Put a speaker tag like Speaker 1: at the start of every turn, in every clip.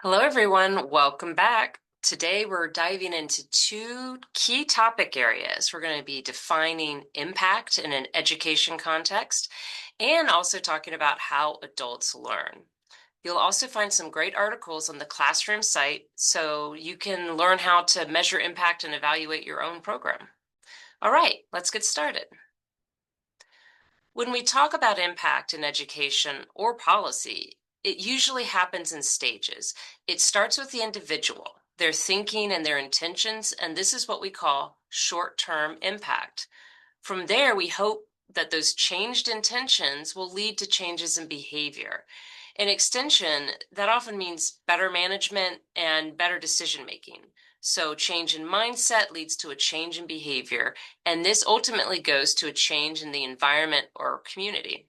Speaker 1: Hello, everyone. Welcome back. Today, we're diving into two key topic areas. We're going to be defining impact in an education context and also talking about how adults learn. You'll also find some great articles on the Classroom site so you can learn how to measure impact and evaluate your own program. All right, let's get started. When we talk about impact in education or policy, it usually happens in stages. It starts with the individual, their thinking and their intentions, and this is what we call short-term impact. From there, we hope that those changed intentions will lead to changes in behavior. In extension, that often means better management and better decision making. So change in mindset leads to a change in behavior, and this ultimately goes to a change in the environment or community.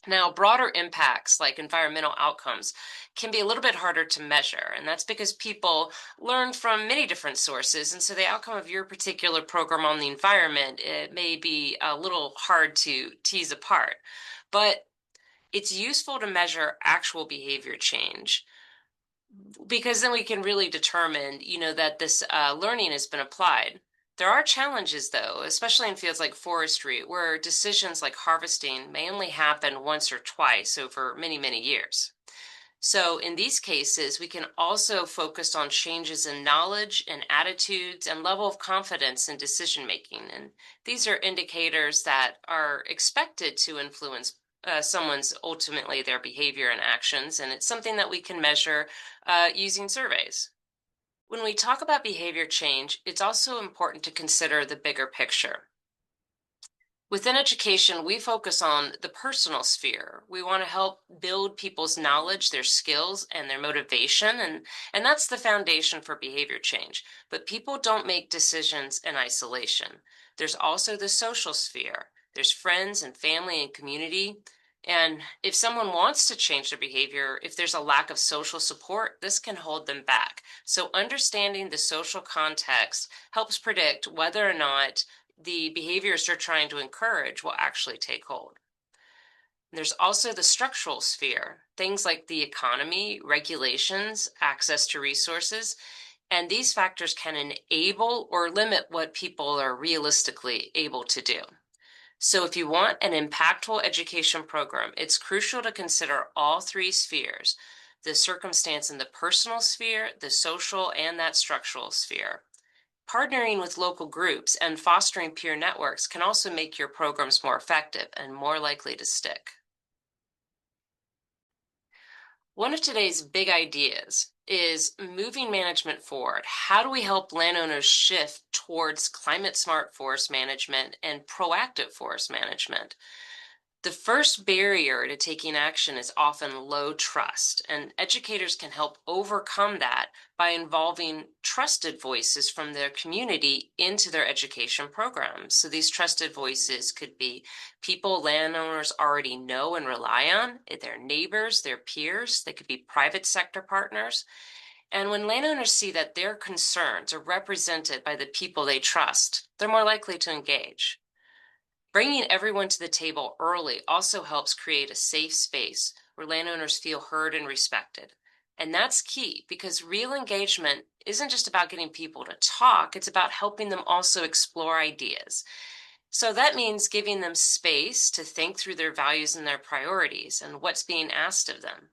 Speaker 1: Now, broader impacts like environmental outcomes can be a little bit harder to measure, and that's because people learn from many different sources. And so the outcome of your particular program on the environment, it may be a little hard to tease apart. But it's useful to measure actual behavior change because then we can really determine, that this learning has been applied. There are challenges, though, especially in fields like forestry, where decisions like harvesting may only happen once or twice over many, many years. So in these cases, we can also focus on changes in knowledge and attitudes and level of confidence in decision making. And these are indicators that are expected to influence someone's ultimately their behavior and actions. And it's something that we can measure using surveys. When we talk about behavior change, it's also important to consider the bigger picture. Within education, we focus on the personal sphere. We want to help build people's knowledge, their skills, and their motivation, and that's the foundation for behavior change. But people don't make decisions in isolation. There's also the social sphere. There's friends and family and community. And if someone wants to change their behavior, if there's a lack of social support, this can hold them back. So understanding the social context helps predict whether or not the behaviors they're trying to encourage will actually take hold. There's also the structural sphere, things like the economy, regulations, access to resources, and these factors can enable or limit what people are realistically able to do. So if you want an impactful education program, it's crucial to consider all three spheres, the circumstance in the personal sphere, the social, and that structural sphere. Partnering with local groups and fostering peer networks can also make your programs more effective and more likely to stick. One of today's big ideas is moving management forward. How do we help landowners shift towards climate smart forest management and proactive forest management? The first barrier to taking action is often low trust, and educators can help overcome that by involving trusted voices from their community into their education programs. So these trusted voices could be people landowners already know and rely on, their neighbors, their peers, they could be private sector partners. And when landowners see that their concerns are represented by the people they trust, they're more likely to engage. Bringing everyone to the table early also helps create a safe space where landowners feel heard and respected. And that's key because real engagement isn't just about getting people to talk, it's about helping them also explore ideas. So that means giving them space to think through their values and their priorities and what's being asked of them.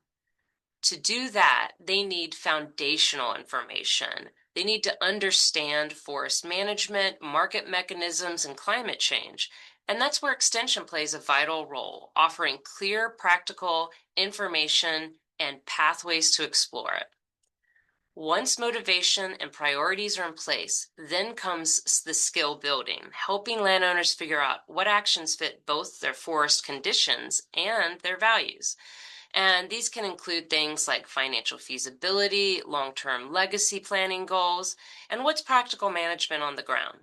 Speaker 1: To do that, they need foundational information. They need to understand forest management, market mechanisms, and climate change. And that's where Extension plays a vital role, offering clear, practical information and pathways to explore it. Once motivation and priorities are in place, then comes the skill building, helping landowners figure out what actions fit both their forest conditions and their values. And these can include things like financial feasibility, long-term legacy planning goals, and what's practical management on the ground.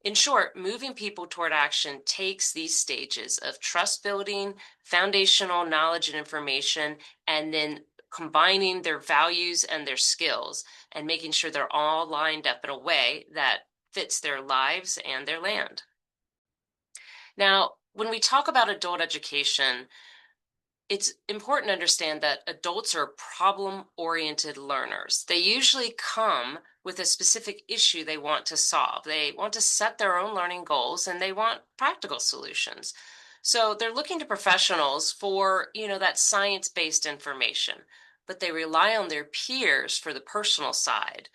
Speaker 1: In short, moving people toward action takes these stages of trust building, foundational knowledge and information, and then combining their values and their skills and making sure they're all lined up in a way that fits their lives and their land. Now, when we talk about adult education, It's important to understand that adults are problem-oriented learners. They usually come with a specific issue they want to solve. They want to set their own learning goals and they want practical solutions. So they're looking to professionals for, that science-based information, but they rely on their peers for the personal side,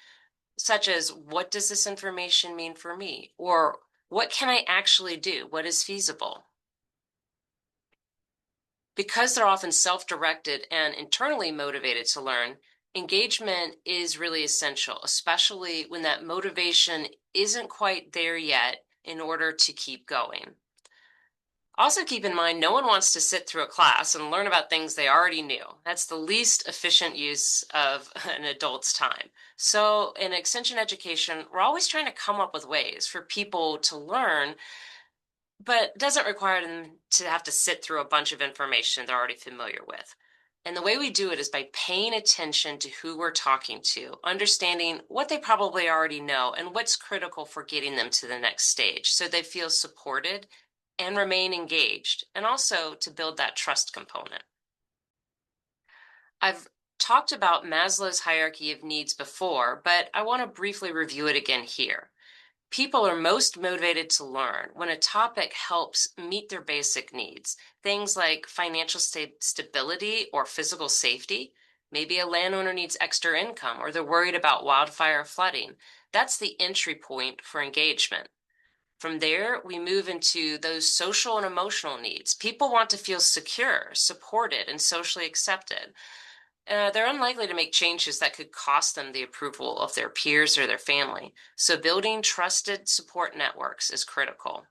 Speaker 1: such as what does this information mean for me? Or what can I actually do? What is feasible? Because they're often self-directed and internally motivated to learn, engagement is really essential, especially when that motivation isn't quite there yet in order to keep going. Also, keep in mind, no one wants to sit through a class and learn about things they already knew. That's the least efficient use of an adult's time. So, in extension education, we're always trying to come up with ways for people to learn, but doesn't require them to have to sit through a bunch of information they're already familiar with. And the way we do it is by paying attention to who we're talking to, understanding what they probably already know and what's critical for getting them to the next stage so they feel supported and remain engaged, and also to build that trust component. I've talked about Maslow's hierarchy of needs before, but I want to briefly review it again here. People are most motivated to learn when a topic helps meet their basic needs, things like financial stability or physical safety. Maybe a landowner needs extra income or they're worried about wildfire flooding. That's the entry point for engagement. From there, we move into those social and emotional needs. People want to feel secure, supported, and socially accepted. They're unlikely to make changes that could cost them the approval of their peers or their family. So building trusted support networks is critical.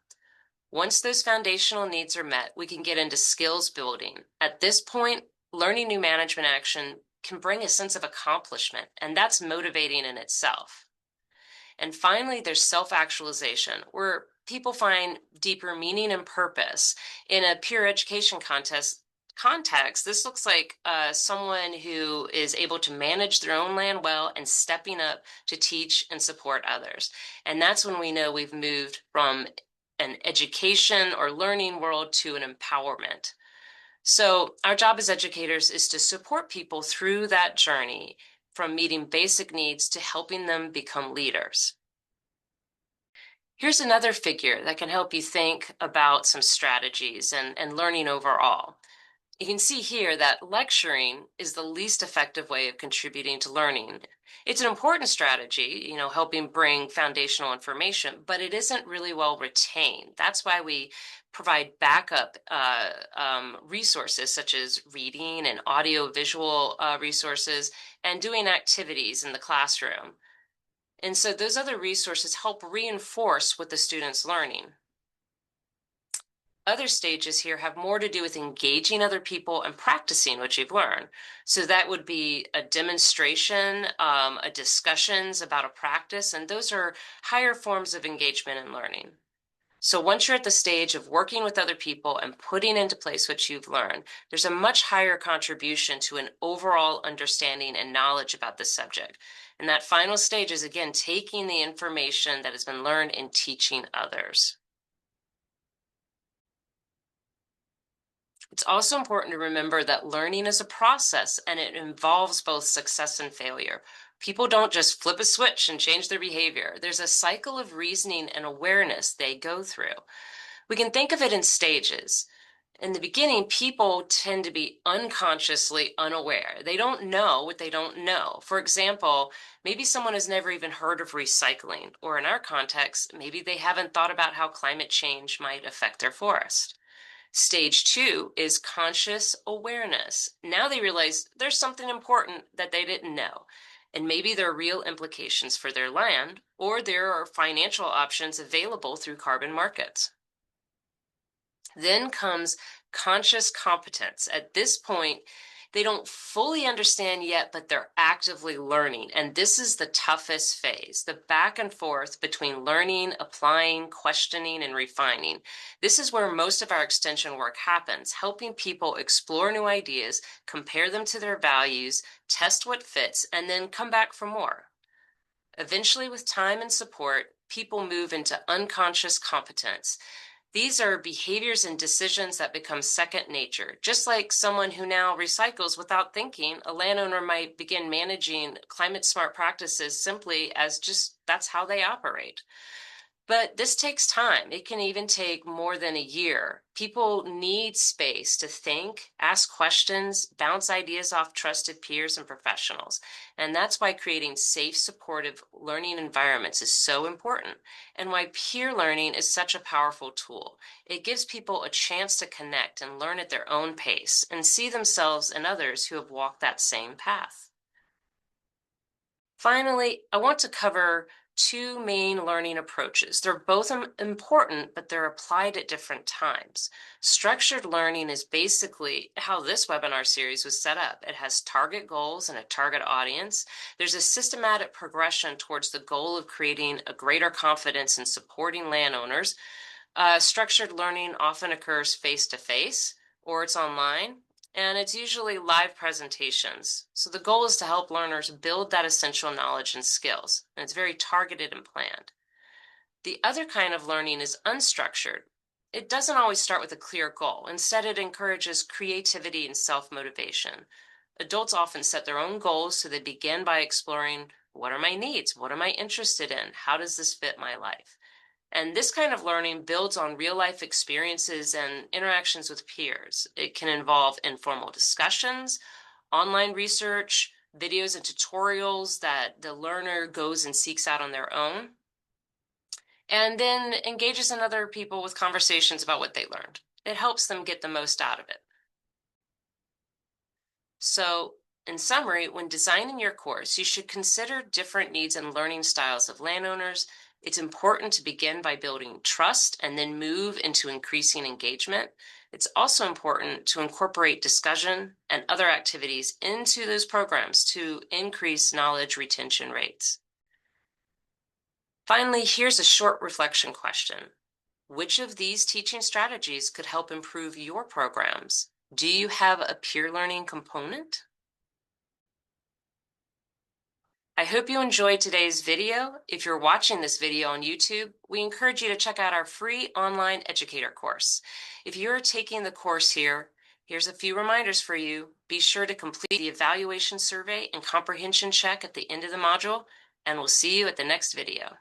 Speaker 1: Once those foundational needs are met, we can get into skills building. At this point, learning new management action can bring a sense of accomplishment, and that's motivating in itself. And finally, there's self-actualization, where people find deeper meaning and purpose. In a peer education context, this looks like someone who is able to manage their own land well and stepping up to teach and support others. And that's when we know we've moved from an education or learning world to an empowerment. So our job as educators is to support people through that journey, from meeting basic needs to helping them become leaders. Here's another figure that can help you think about some strategies and learning overall. You can see here that lecturing is the least effective way of contributing to learning. It's an important strategy, helping bring foundational information, but it isn't really well retained. That's why we provide backup resources such as reading and audio-visual resources and doing activities in the classroom. And so those other resources help reinforce what the student's learning. Other stages here have more to do with engaging other people and practicing what you've learned. So that would be a demonstration, a discussions about a practice, and those are higher forms of engagement and learning. So once you're at the stage of working with other people and putting into place what you've learned, there's a much higher contribution to an overall understanding and knowledge about the subject. And that final stage is, again, taking the information that has been learned and teaching others. It's also important to remember that learning is a process and it involves both success and failure. People don't just flip a switch and change their behavior. There's a cycle of reasoning and awareness they go through. We can think of it in stages. In the beginning, people tend to be unconsciously unaware. They don't know what they don't know. For example, maybe someone has never even heard of recycling, or in our context, maybe they haven't thought about how climate change might affect their forest. Stage 2 is conscious awareness. Now they realize there's something important that they didn't know, and maybe there are real implications for their land, or there are financial options available through carbon markets. Then comes conscious competence. At this point, they don't fully understand yet, but they're actively learning. And this is the toughest phase, the back and forth between learning, applying, questioning, and refining. This is where most of our extension work happens, helping people explore new ideas, compare them to their values, test what fits, and then come back for more. Eventually, with time and support, people move into unconscious competence. These are behaviors and decisions that become second nature. Just like someone who now recycles without thinking, a landowner might begin managing climate smart practices simply as just that's how they operate. But this takes time. It can even take more than a year. People need space to think, ask questions, bounce ideas off trusted peers and professionals. And that's why creating safe, supportive learning environments is so important, and why peer learning is such a powerful tool. It gives people a chance to connect and learn at their own pace and see themselves and others who have walked that same path. Finally, I want to cover two main learning approaches. They're both important, but they're applied at different times. Structured learning is basically how this webinar series was set up. It has target goals and a target audience. There's a systematic progression towards the goal of creating a greater confidence in supporting landowners. Structured learning often occurs face to face or it's online, and it's usually live presentations. So the goal is to help learners build that essential knowledge and skills, and it's very targeted and planned. The other kind of learning is unstructured. It doesn't always start with a clear goal. Instead, it encourages creativity and self-motivation. Adults often set their own goals, so they begin by exploring, what are my needs? What am I interested in? How does this fit my life? And this kind of learning builds on real life experiences and interactions with peers. It can involve informal discussions, online research, videos and tutorials that the learner goes and seeks out on their own, and then engages in other people with conversations about what they learned. It helps them get the most out of it. So, in summary, when designing your course, you should consider different needs and learning styles of landowners. It's important to begin by building trust and then move into increasing engagement. It's also important to incorporate discussion and other activities into those programs to increase knowledge retention rates. Finally, here's a short reflection question. Which of these teaching strategies could help improve your programs? Do you have a peer learning component? I hope you enjoyed today's video. If you're watching this video on YouTube, we encourage you to check out our free online educator course. If you're taking the course here, here's a few reminders for you. Be sure to complete the evaluation survey and comprehension check at the end of the module, and we'll see you at the next video.